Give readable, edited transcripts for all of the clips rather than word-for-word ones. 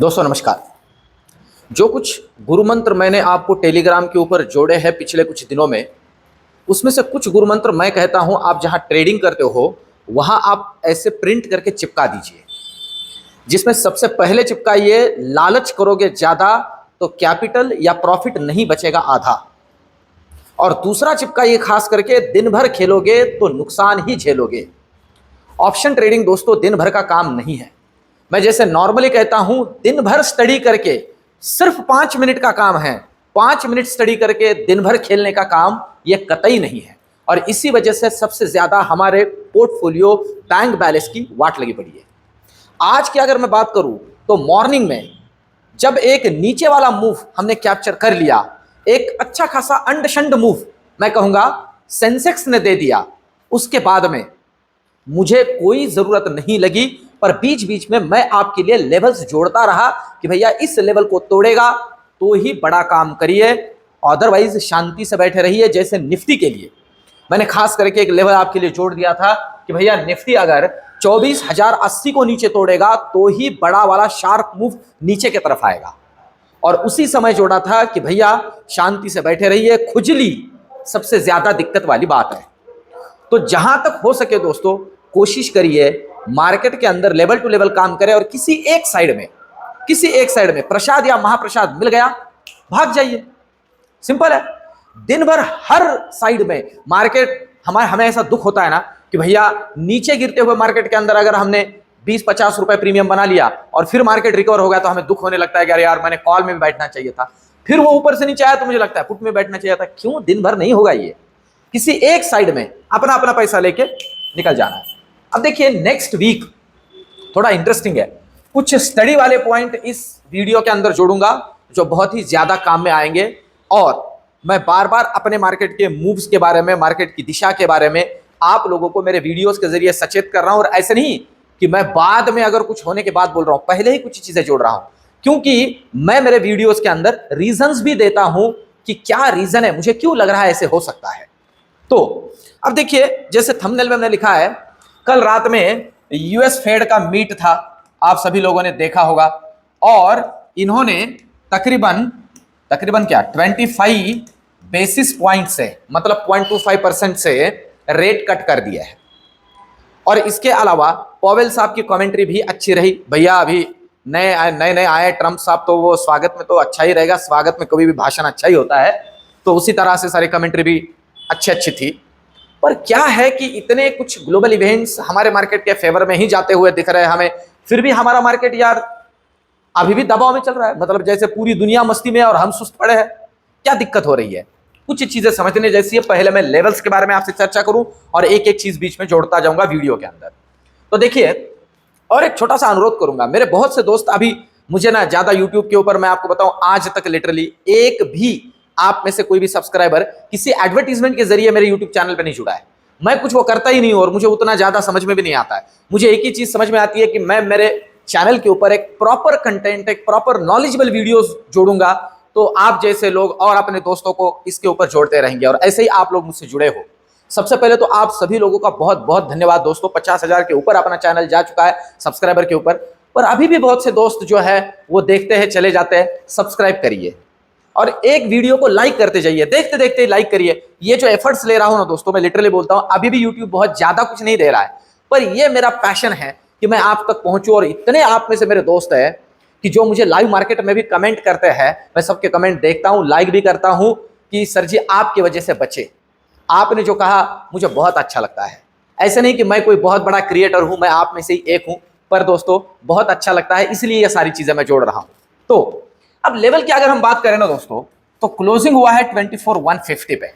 दोस्तों नमस्कार। जो कुछ गुरु मंत्र मैंने आपको टेलीग्राम के ऊपर जोड़े हैं पिछले कुछ दिनों में, उसमें से कुछ गुरु मंत्र मैं कहता हूं आप जहां ट्रेडिंग करते हो वहां आप ऐसे प्रिंट करके चिपका दीजिए। जिसमें सबसे पहले चिपकाइए, लालच करोगे ज्यादा तो कैपिटल या प्रॉफिट नहीं बचेगा आधा। और दूसरा चिपकाइए, खास करके दिन भर खेलोगे तो नुकसान ही झेलोगे। ऑप्शन ट्रेडिंग दोस्तों दिन भर का काम नहीं है। मैं जैसे नॉर्मली कहता हूं, दिन भर स्टडी करके सिर्फ 5 मिनट का काम है। 5 मिनट स्टडी करके दिन भर खेलने का काम यह कतई नहीं है। और इसी वजह से सबसे ज्यादा हमारे पोर्टफोलियो बैंक बैलेंस की वाट लगी पड़ी है। आज की अगर मैं बात करूं तो मॉर्निंग में जब एक नीचे वाला मूव हमने कैप्चर कर लिया, एक अच्छा खासा अंडशंड मूव मैं कहूंगा सेंसेक्स ने दे दिया, उसके बाद में मुझे कोई जरूरत नहीं लगी, पर बीच बीच में मैं आपके लिए लेवल्स जोड़ता रहा कि भैया इस लेवल को तोड़ेगा तो ही बड़ा काम करिए, अदरवाइज शांति से बैठे रहिए। जैसे निफ्टी के लिए मैंने खास करके एक लेवल आपके लिए जोड़ दिया था कि भैया निफ्टी अगर 24,080 को नीचे तोड़ेगा तो ही बड़ा वाला शार्प मूव नीचे की तरफ आएगा। और उसी समय जोड़ा था कि भैया शांति से बैठे रहिए, खुजली सबसे ज्यादा दिक्कत वाली बात है। तो जहां तक हो सके दोस्तों कोशिश करिए मार्केट के अंदर लेवल टू लेवल काम करें, और किसी एक साइड में प्रसाद या महाप्रसाद मिल गया, भाग जाइए। सिंपल है। दिन भर हर साइड में मार्केट हमें ऐसा दुख होता है ना कि भैया नीचे गिरते हुए मार्केट के अंदर अगर हमने 20-50 रुपए प्रीमियम बना लिया और फिर मार्केट रिकवर हो गया तो हमें दुख होने लगता है कि अरे यार मैंने कॉल में भी बैठना चाहिए था। फिर वो ऊपर से नीचे आया तो मुझे लगता है पुट में बैठना चाहिए था। क्यों? दिन भर नहीं होगा ये। किसी एक साइड में अपना अपना पैसा लेके निकल जाना है। अब देखिए नेक्स्ट वीक थोड़ा इंटरेस्टिंग है। कुछ स्टडी वाले पॉइंट इस वीडियो के अंदर जोड़ूंगा जो बहुत ही ज्यादा काम में आएंगे, और मैं बार बार अपने मार्केट के मूव्स के बारे में, मार्केट की दिशा के बारे में आप लोगों को मेरे वीडियोस के जरिए सचेत कर रहा हूं। और ऐसे नहीं कि मैं बाद में अगर कुछ होने के बाद बोल रहा हूं, पहले ही कुछ चीजें जोड़ रहा हूं, क्योंकि मैं मेरे वीडियोस के अंदर रीजंस भी देता हूं कि क्या रीजन है, मुझे क्यों लग रहा है ऐसे हो सकता है। तो अब देखिए, जैसे थंबनेल में हमने लिखा है, कल रात में यूएस फेड का मीट था, आप सभी लोगों ने देखा होगा, और इन्होंने तकरीबन क्या 25 बेसिस पॉइंट से, मतलब 0.25% से रेट कट कर दिया है। और इसके अलावा पॉवेल साहब की कमेंट्री भी अच्छी रही। भैया अभी नए आए ट्रंप साहब, तो वो स्वागत में तो अच्छा ही रहेगा, स्वागत में कभी भी भाषण अच्छा ही होता है, तो उसी तरह से सारी कमेंट्री भी अच्छी थी। पर क्या है कि इतने कुछ ग्लोबल इवेंट्स हमारे मार्केट के फेवर में ही जाते हुए दिख रहे हैं हमें, फिर भी हमारा मार्केट यार अभी भी दबाव में चल रहा है। मतलब जैसे पूरी दुनिया मस्ती में और हम सुस्त पड़े हैं। क्या दिक्कत हो रही है? कुछ चीजें समझने जैसी है। पहले मैं लेवल्स के बारे में आपसे चर्चा करूं और एक एक चीज बीच में जोड़ता जाऊंगा वीडियो के अंदर। तो देखिए, और एक छोटा सा अनुरोध करूंगा, मेरे बहुत से दोस्त अभी मुझे ना ज्यादा यूट्यूब के ऊपर, मैं आपको बताऊं आज तक लिटरली एक भी आप में से कोई भी सब्सक्राइबर किसी एडवर्टीजमेंट के जरिए मेरे यूट्यूब चैनल पे नहीं जुड़ा है। मैं कुछ वो करता ही नहीं हूं और मुझे उतना ज्यादा समझ में भी नहीं आता है। मुझे एक ही चीज समझ में आती है कि मैं मेरे चैनल के ऊपर एक प्रॉपर कंटेंट, एक प्रॉपर नॉलेजेबल वीडियोस जोड़ूंगा, तो आप जैसे लोग और अपने दोस्तों को इसके ऊपर जोड़ते रहेंगे, और ऐसे ही आप लोग मुझसे जुड़े हो। सबसे पहले तो आप सभी लोगों का बहुत बहुत धन्यवाद दोस्तों। 50,000 के ऊपर अपना चैनल जा चुका है सब्सक्राइबर के ऊपर, पर अभी भी बहुत से दोस्त जो है वो देखते हैं चले जाते हैं। सब्सक्राइब करिए और एक वीडियो को लाइक करते जाइए, देखते देखते लाइक करिए। ये जो एफर्ट्स ले रहा हूं ना दोस्तों, मैं लिटरली बोलता हूं, अभी भी यूट्यूब बहुत ज्यादा कुछ नहीं दे रहा है, पर ये मेरा पैशन है कि मैं आप तक पहुंचूं। और इतने आप में से मेरे दोस्त हैं कि जो मुझे लाइव मार्केट में भी कमेंट करते हैं, मैं सबके कमेंट देखता हूं, लाइक भी करता हूं कि सर जी आपकी वजह से बचे। आपने जो कहा मुझे बहुत अच्छा लगता है। ऐसे नहीं कि मैं कोई बहुत बड़ा क्रिएटर हूं, मैं आप में से ही एक हूं, पर दोस्तों बहुत अच्छा लगता है, इसलिए ये सारी चीजें मैं जोड़ रहा हूं। तो अब लेवल की अगर हम बात करें ना दोस्तों, तो क्लोजिंग हुआ है 24,150 पे,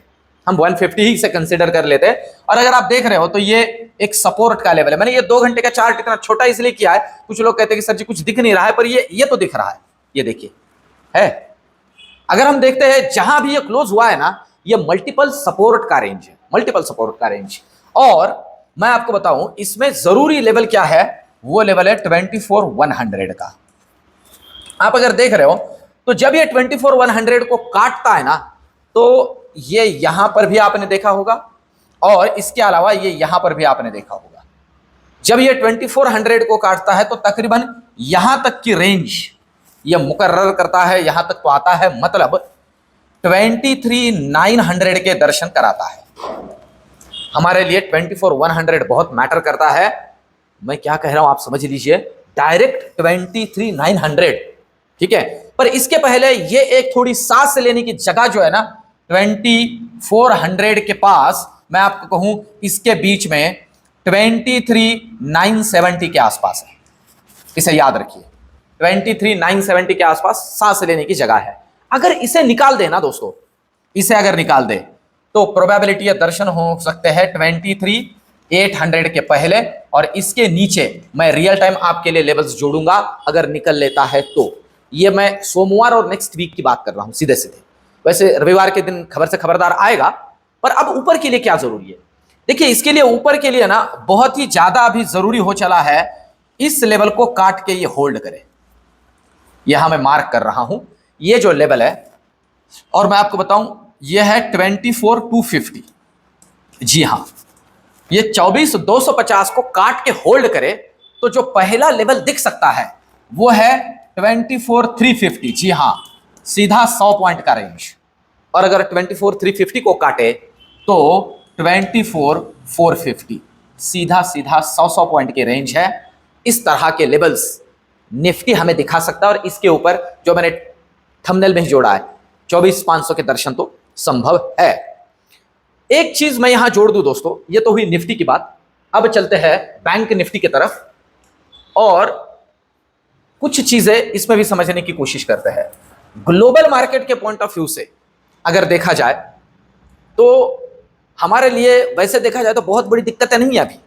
हम 150 ही से कंसिडर कर लेते हैं। और अगर आप देख रहे हो तो ये एक सपोर्ट का लेवल है। मैंने ये 2 घंटे का चार्ट इतना छोटा इसलिए किया है, कुछ लोग कहते हैं कि सर जी कुछ दिख नहीं रहा है, पर ये तो दिख रहा है। ये देखिए है, अगर हम देखते हैं जहां भी ये क्लोज हुआ है ना, ये मल्टीपल सपोर्ट का रेंज है, मल्टीपल सपोर्ट का रेंज। और मैं आपको बताऊं इसमें जरूरी लेवल क्या है, वो लेवल है 24,100 का। आप अगर देख रहे हो तो जब ये 24,100 को काटता है ना, तो ये यहां पर भी आपने देखा होगा, और इसके अलावा ये यहां पर भी आपने देखा होगा। जब ये 2400 को काटता है तो तकरीबन यहां तक की रेंज यह मुकर्रर करता है, यहां तक तो आता है, मतलब 23,900 के दर्शन कराता है। हमारे लिए 24,100 बहुत मैटर करता है। मैं क्या कह रहा हूं आप समझ लीजिए, डायरेक्ट 23,900, ठीक है। पर इसके पहले ये एक थोड़ी सांस लेने की जगह जो है ना 2400 के पास, मैं आपको कहूं इसके बीच में 23,970 के आसपास है। इसे याद रखिए, 23,970 के आसपास सांस लेने की जगह है। अगर इसे निकाल देना दोस्तों, इसे अगर निकाल दे तो प्रोबेबिलिटी दर्शन हो सकते हैं 23,800 के पहले, और इसके नीचे मैं रियल टाइम आपके लिए लेवल्स जोड़ूंगा अगर निकल लेता है तो। ये मैं सोमवार और नेक्स्ट वीक की बात कर रहा हूं सीधे सीधे। वैसे रविवार के दिन खबर से खबरदार आएगा, पर अब ऊपर के लिए क्या जरूरी है? देखिए, इसके लिए ऊपर के लिए ना बहुत ही ज्यादा अभी जरूरी हो चला है, इस लेवल को काट के ये होल्ड करे। यहां मैं मार्क कर रहा हूं ये जो लेवल है, और मैं आपको बताऊं ये है 24,250। जी हां, ये 24,250 को काट के होल्ड करे तो जो पहला लेवल दिख सकता है वो है 24,350। जी हां, सीधा 100 पॉइंट का रेंज। और अगर 24,350 को काटे तो 24,450, सीधा सीधा 100 पॉइंट के रेंज है। इस तरह के लेवल्स निफ्टी हमें दिखा सकता है, और इसके ऊपर जो मैंने थंबनेल में ही जोड़ा है 24,500 के दर्शन तो संभव है। एक चीज मैं यहां जोड़ दूं दोस्तों, ये तो हुई निफ्टी की बात। अब चलते हैं बैंक निफ्टी की तरफ, और कुछ चीजें इसमें भी समझने की कोशिश करते हैं। ग्लोबल मार्केट के पॉइंट ऑफ व्यू से अगर देखा जाए तो हमारे लिए, वैसे देखा जाए तो बहुत बड़ी दिक्कतें नहीं है अभी,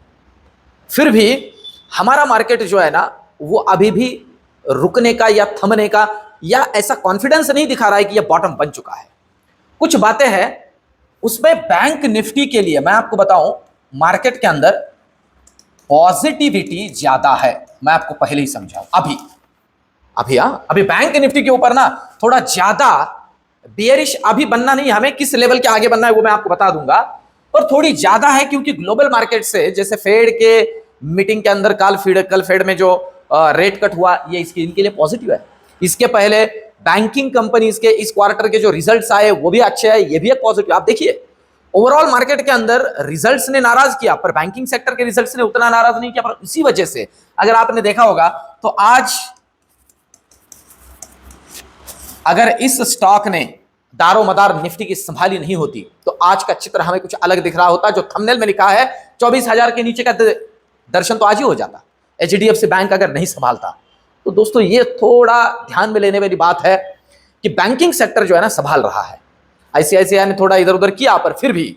फिर भी हमारा मार्केट जो है ना वो अभी भी रुकने का या थमने का या ऐसा कॉन्फिडेंस नहीं दिखा रहा है कि यह बॉटम बन चुका है। कुछ बातें हैं उसमें। बैंक निफ्टी के लिए मैं आपको बताऊं, मार्केट के अंदर पॉजिटिविटी ज्यादा है। मैं आपको पहले ही समझाऊं, अभी बैंक निफ्टी के ऊपर ना थोड़ा ज्यादा बेयरिश अभी बनना नहीं, हमें किस लेवल के आगे बनना है वो मैं आपको बता दूंगा, पर थोड़ी ज्यादा है, क्योंकि ग्लोबल मार्केट से, जैसे फेड के मीटिंग के अंदर कल फेड में जो रेट कट हुआ, ये इनके लिए पॉजिटिव है। इसके पहले बैंकिंग कंपनीज के इस क्वार्टर के जो रिजल्ट्स आए वो भी अच्छे हैं, ये भी एक पॉजिटिव। आप देखिए ओवरऑल मार्केट के अंदर रिजल्ट्स ने नाराज किया, पर बैंकिंग सेक्टर के रिजल्ट्स ने उतना नाराज नहीं किया। पर इसी वजह से अगर आपने देखा होगा तो आज अगर इस स्टॉक ने दारोमदार निफ्टी की संभाली नहीं होती तो आज का चित्र हमें कुछ अलग दिख रहा होता। जो थंबनेल में लिखा है 24,000 के नीचे का दर्शन तो आज ही हो जाता, एचडीएफसी बैंक अगर नहीं संभालता। तो दोस्तों ये थोड़ा ध्यान में लेने वाली बात है कि बैंकिंग सेक्टर जो है ना संभाल रहा है। आईसीआईसीआई ने थोड़ा इधर उधर किया, पर फिर भी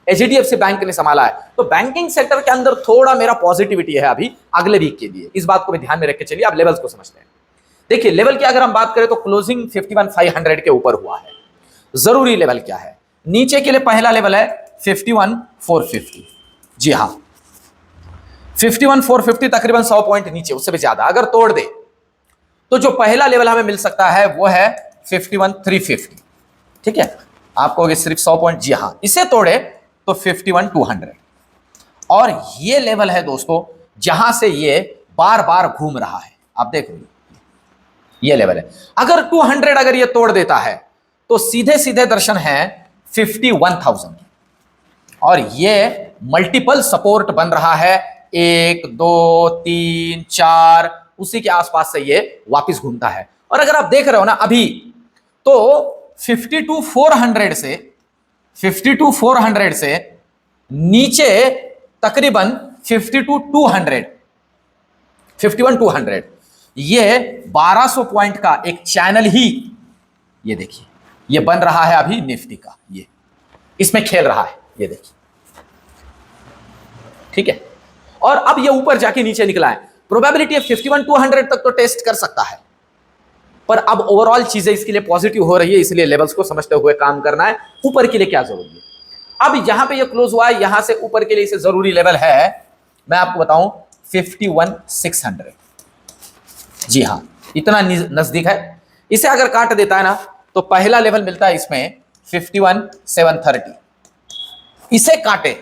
एचडीएफसी बैंक ने संभाला है। तो बैंकिंग सेक्टर के अंदर थोड़ा मेरा पॉजिटिविटी है अभी अगले वीक के लिए। इस बात को भी ध्यान में रख के चलिए। आप लेवल्स को समझते हैं। देखिए लेवल की अगर हम बात करें तो क्लोजिंग 51,500 के ऊपर हुआ है। जरूरी लेवल क्या है? नीचे के लिए पहला लेवल है 51,450। जी हां, 51,450 तकरीबन 100 पॉइंट नीचे, उससे भी ज्यादा अगर तोड़ दे तो जो पहला लेवल हमें मिल सकता है वो है 51,350। ठीक है, आपको अगर सिर्फ 100 पॉइंट, जी हां, इसे तोड़े तो 51,200। और ये लेवल है दोस्तों जहां से ये बार बार घूम रहा है। आप देखो ये लेवल है। अगर 200 अगर ये तोड़ देता है तो सीधे सीधे दर्शन है 51,000। और ये मल्टीपल सपोर्ट बन रहा है, 1 2 3 4, उसी के आसपास से ये वापस घूमता है। और अगर आप देख रहे हो ना अभी तो 52,400 से नीचे तकरीबन 51,200 ये 1200 पॉइंट का एक चैनल ही, ये देखिए ये बन रहा है अभी निफ्टी का, ये इसमें खेल रहा है, ये देखिए। ठीक है, और अब ये ऊपर जाके नीचे निकला है। प्रोबेबिलिटी 51,200 तक तो टेस्ट कर सकता है, पर अब ओवरऑल चीजें इसके लिए पॉजिटिव हो रही है, इसलिए लेवल्स को समझते हुए काम करना है। ऊपर के लिए क्या जरूरी है? अब यहां पे ये क्लोज हुआ है, यहां से ऊपर के लिए इसे जरूरी लेवल है, मैं आपको बताऊं 51,600। जी हां, इतना नजदीक है। इसे अगर काट देता है ना तो पहला लेवल मिलता है इसमें 51,730। इसे काटे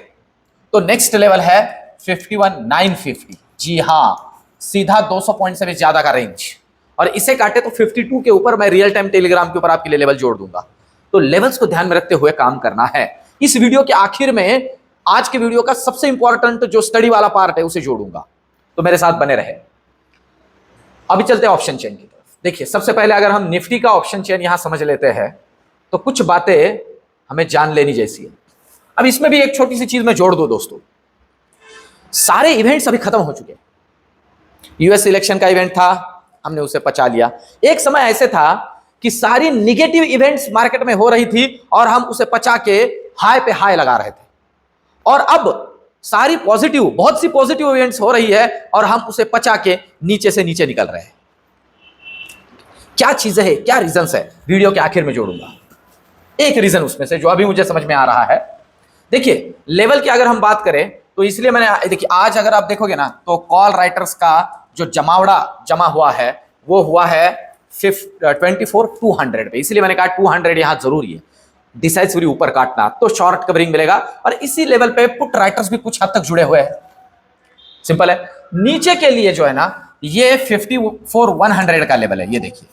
तो नेक्स्ट लेवल है 51,950। जी हां, सीधा 200 पॉइंट से भी ज्यादा का रेंज। और इसे काटे तो 52 के ऊपर मैं रियल टाइम टेलीग्राम के ऊपर आपके लिए लेवल जोड़ दूंगा। तो लेवल्स को ध्यान में रखते हुए काम करना है। इस वीडियो के आखिर में आज के वीडियो का सबसे इंपॉर्टेंट जो स्टडी वाला पार्ट है उसे जोड़ूंगा, तो मेरे साथ बने रहे। अभी चलते हैं ऑप्शन चेन की तरफ। देखिए, सबसे पहले अगर हम निफ्टी का ऑप्शन चेन यहां समझ लेते हैं तो कुछ बातें हमें जान लेनी जैसी है। अब इसमें भी एक छोटी सी चीज मैं जोड़ दूं दोस्तों, सारे इवेंट्स अभी खत्म हो चुके हैं। यूएस इलेक्शन का इवेंट था, हमने उसे पचा लिया। एक समय ऐसे था कि सारी निगेटिव इवेंट्स मार्केट में हो रही थी और हम उसे पचा के हाई पे हाई लगा रहे थे, और अब सारी पॉजिटिव, बहुत सी पॉजिटिव इवेंट्स हो रही है और हम उसे पचा के नीचे से नीचे निकल रहे हैं। क्या चीजें हैं, क्या रीजंस है, वीडियो के आखिर में जोड़ूंगा। एक रीजन उसमें से जो अभी मुझे समझ में आ रहा है, देखिए लेवल की अगर हम बात करें तो इसलिए मैंने, देखिए आज अगर आप देखोगे ना तो कॉल राइटर्स का जो जमावड़ा जमा हुआ है वो हुआ है 24,200 पे, इसलिए मैंने कहा 200 यहां जरूरी है, डिसाइसिवली ऊपर काटना तो शॉर्ट कवरिंग मिलेगा। और इसी लेवल पे पुट राइटर्स भी कुछ हद तक जुड़े हुए हैं। सिंपल है। नीचे के लिए जो है ना ये 54,100 का लेवल है, ये देखिए,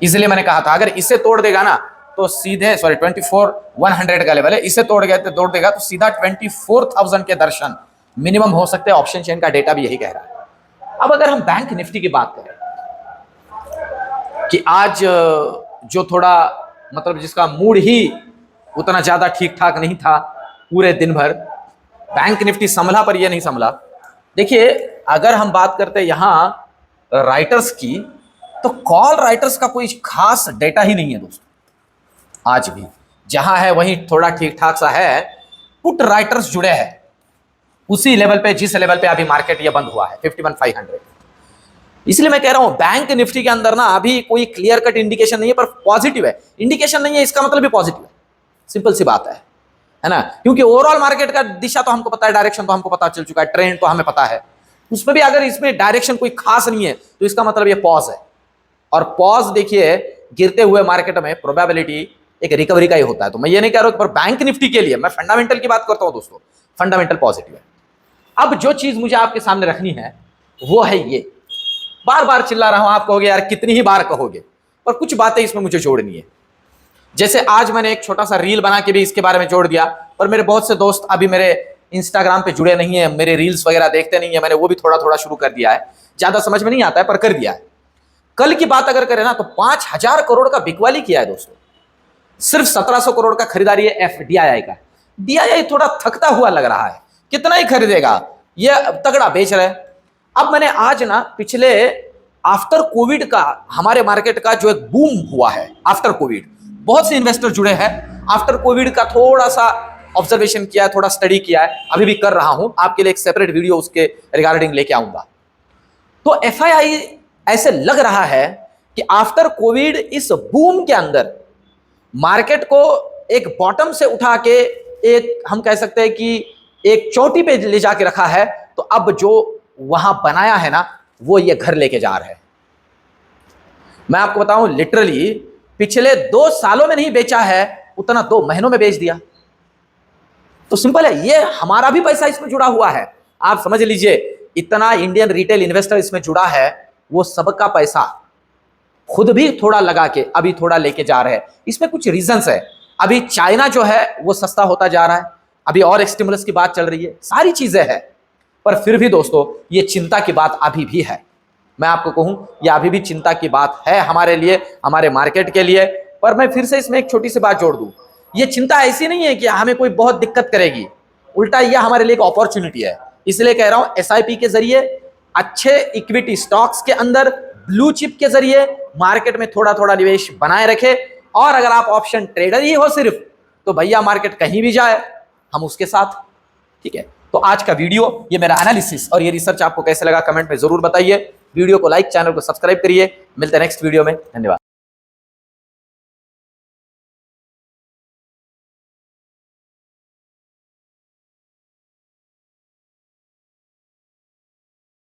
इसलिए मैंने कहा था अगर इसे तोड़ देगा ना तो सीधे 24,100 का लेवल है, इसे तोड़ देगा तो सीधा 24,000 के दर्शन मिनिमम हो सकते हैं। ऑप्शन चेन का डेटा भी यही कह रहा है। अब अगर हम बैंक निफ्टी की बात करें कि आज जो थोड़ा मतलब जिसका मूड ही उतना ज्यादा ठीक ठाक नहीं था पूरे दिन भर, बैंक निफ्टी संभला पर यह नहीं संभला। देखिए अगर हम बात करते हैं यहां राइटर्स की, तो कॉल राइटर्स का कोई खास डेटा ही नहीं है दोस्तों। आज भी जहां है वहीं थोड़ा ठीक ठाक सा है। पुट राइटर्स जुड़े हैं उसी लेवल पे जिस लेवल पे अभी मार्केट ये बंद हुआ है 51,500। इसलिए मैं कह रहा हूं बैंक निफ्टी के अंदर ना अभी कोई क्लियर कट इंडिकेशन नहीं है, पर पॉजिटिव है। इंडिकेशन नहीं है इसका मतलब भी पॉजिटिव है, सिंपल सी बात है ना। क्योंकि ओवरऑल मार्केट का दिशा तो हमको पता है, डायरेक्शन तो हमको पता चल चुका है, ट्रेंड तो हमें पता है। उसमें भी अगर इसमें डायरेक्शन कोई खास नहीं है तो इसका मतलब ये पॉज है। और पॉज देखिए गिरते हुए मार्केट में प्रोबेबिलिटी एक रिकवरी का ही होता है। तो मैं ये नहीं कह रहा हूं, पर बैंक निफ्टी के लिए मैं फंडामेंटल की बात करता हूं दोस्तों, फंडामेंटल पॉजिटिव है। अब जो चीज मुझे आपके सामने रखनी है वो है ये, बार बार चिल्ला रहा हूं, आप कहोगे यार कितनी ही बार कहोगे, पर कुछ बातें इसमें मुझे जोड़नी है। जैसे आज मैंने एक छोटा सा रील बना के भी इसके बारे में जोड़ दिया, पर मेरे बहुत से दोस्त अभी मेरे इंस्टाग्राम पे जुड़े नहीं है, मेरे रील्स वगैरह देखते नहीं है, मैंने वो भी थोड़ा थोड़ा शुरू कर दिया है। ज्यादा समझ में नहीं आता है पर कर दिया है। कल की बात अगर करें ना तो 5,000 करोड़ का बिकवाली किया है दोस्तों। सिर्फ 1,700 करोड़ का खरीदारी है FDII का। DII थोड़ा थकता हुआ लग रहा है, कितना ही खरीदेगा, ये तगड़ा बेच रहे हैं। अब मैंने आज ना पिछले आफ्टर कोविड का हमारे मार्केट का जो एक बूम हुआ है आफ्टर कोविड, बहुत से इन्वेस्टर जुड़े हैं। आफ्टर कोविड का थोड़ा सा ऑब्जर्वेशन किया है, थोड़ा स्टडी किया है, अभी भी कर रहा हूं, आपके लिए एक सेपरेट वीडियो उसके रिगार्डिंग लेके आऊंगा। तो FII ऐसे लग रहा है कि आफ्टर कोविड इस बूम के अंदर मार्केट को एक बॉटम से उठा के एक, हम कह सकते हैं कि एक चोटी पे ले जाके रखा है। तो अब जो वहां बनाया है ना वो ये घर लेके जा रहे हैं। मैं आपको बताऊं लिटरली पिछले 2 सालों में नहीं बेचा है उतना 2 महीनों में बेच दिया। तो सिंपल है, ये हमारा भी पैसा इसमें जुड़ा हुआ है। आप समझ लीजिए इतना इंडियन रिटेल इन्वेस्टर इसमें जुड़ा है, वो सबका पैसा खुद भी थोड़ा लगा के अभी थोड़ा लेके जा रहे हैं। इसमें कुछ रीजंस है। अभी चाइना जो है वो सस्ता होता जा रहा है, अभी और स्टिमुलस की बात चल रही है, सारी चीजें हैं। पर फिर भी दोस्तों ये चिंता की बात अभी भी है। मैं आपको कहूं ये अभी भी चिंता की बात है हमारे लिए, हमारे मार्केट के लिए। पर मैं फिर से इसमें एक छोटी सी बात जोड़ दूं, ये चिंता ऐसी नहीं है कि हमें कोई बहुत दिक्कत करेगी, उल्टा यह हमारे लिए एक अपॉर्चुनिटी है। इसलिए कह रहा हूं SIP के जरिए, अच्छे इक्विटी स्टॉक्स के अंदर, ब्लू चिप के जरिए मार्केट में थोड़ा थोड़ा निवेश बनाए रखे। और अगर आप ऑप्शन ट्रेडर ही हो सिर्फ, तो भैया मार्केट कहीं भी जाए हम उसके साथ, ठीक है। तो आज का वीडियो, ये मेरा एनालिसिस और ये रिसर्च आपको कैसे लगा कमेंट में जरूर बताइए। वीडियो को लाइक, चैनल को सब्सक्राइब करिए। मिलते हैं नेक्स्ट वीडियो में, धन्यवाद।